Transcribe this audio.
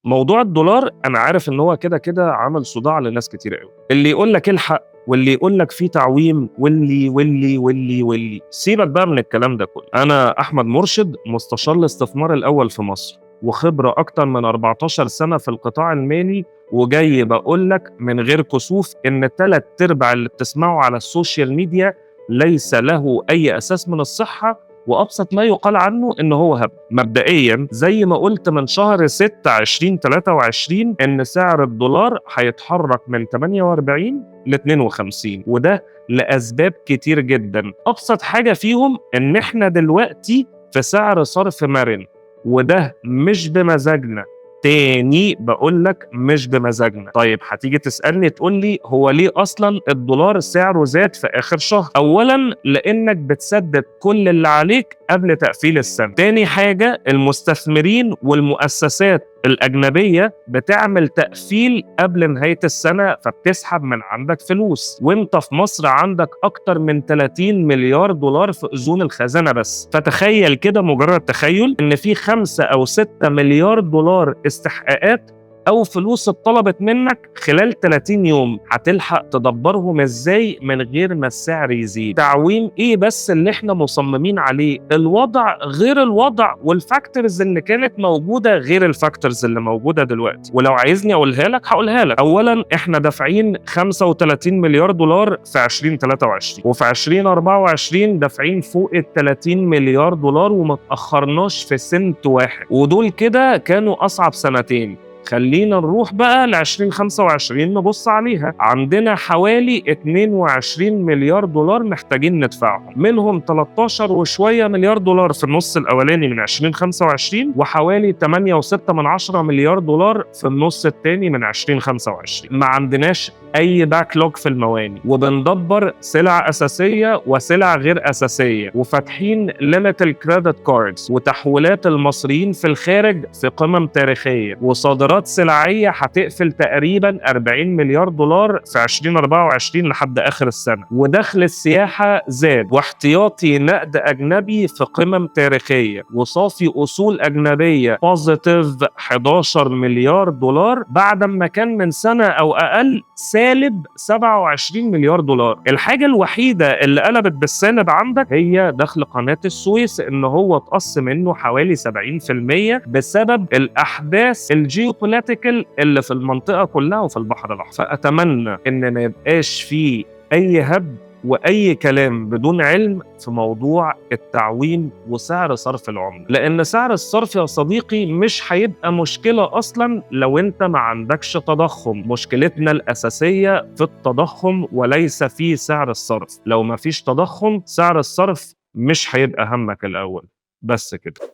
موضوع الدولار أنا عارف إن هو كده عامل صداع لناس كتير أوي، اللي يقول لك الحق واللي يقول لك في تعويم واللي سيبك بقى من الكلام ده كله. أنا أحمد مرشد مستشار الاستثمار الأول في مصر وخبرة أكتر من 14 سنة في القطاع المالي، وجاي بقول لك من غير كسوف إن 3/4 اللي بتسمعه على السوشيال ميديا ليس له أي أساس من الصحة، وأبسط ما يقال عنه إن هو هبل. مبدئياً زي ما قلت من شهر 6 2023 إن سعر الدولار هيتحرك من 48 ل 52، وده لأسباب كتير جداً. أبسط حاجة فيهم إن إحنا دلوقتي في سعر صرف مرن، وده مش بمزاجنا. تاني بقول لك مش بمزاجنا. طيب هتيجي تسألني تقول لي هو ليه أصلا الدولار سعره زاد في آخر شهر؟ أولا لأنك بتسدد كل اللي عليك قبل تقفيل السنة. تاني حاجة المستثمرين والمؤسسات الأجنبية بتعمل تقفيل قبل نهاية السنة، فبتسحب من عندك فلوس، وانت في مصر عندك أكتر من 30 مليار دولار في أذون الخزانة بس. فتخيل كده، مجرد تخيل، إن في 5 أو 6 مليار دولار استحقاقات أو فلوس اتطلبت منك خلال 30 يوم، هتلحق تدبرهم ازاي من غير ما السعر يزيد؟ تعويم ايه بس اللي احنا مصممين عليه؟ الوضع غير الوضع، والفاكتورز اللي كانت موجودة غير الفاكتورز اللي موجودة دلوقتي. ولو عايزني اقولها لك هقولها لك. اولا احنا دافعين 35 مليار دولار في 2023، وفي 2024 دافعين فوق ال 30 مليار دولار وما تأخرناش في سنت واحد، ودول كده كانوا اصعب سنتين. خلينا نروح بقى ل 2025 نبص عليها. عندنا حوالي 22 مليار دولار محتاجين ندفعهم، منهم 13 وشوية مليار دولار في النص الأولاني من 2025، وحوالي 8.6 مليار دولار في النص الثاني من 2025. ما عندناش أي باكلوج في المواني، وبندبر سلع أساسية وسلع غير أساسية، وفاتحين ليميت الكريدت كاردز، وتحويلات المصريين في الخارج في قمم تاريخية، وصادرات سلعية هتقفل تقريبا 40 مليار دولار في 2024 لحد آخر السنة، ودخل السياحة زاد، واحتياطي نقد أجنبي في قمم تاريخية، وصافي أصول أجنبية بوزيتيف 11 مليار دولار بعد ما كان من سنة أو أقل سالب 27 مليار دولار. الحاجة الوحيدة اللي قلبت بالسالب عندك هي دخل قناة السويس، إن هو اتقص منه حوالي 70% بسبب الأحداث الجيوبوليتيكال اللي في المنطقة كلها وفي البحر الأحمر. فأتمنى إن ما يبقاش فيه أي هبد وأي كلام بدون علم في موضوع التعويم وسعر صرف العملة، لأن سعر الصرف يا صديقي مش هيبقى مشكلة أصلاً لو أنت ما عندكش تضخم. مشكلتنا الأساسية في التضخم وليس في سعر الصرف. لو ما فيش تضخم سعر الصرف مش هيبقى همك الأول. بس كده.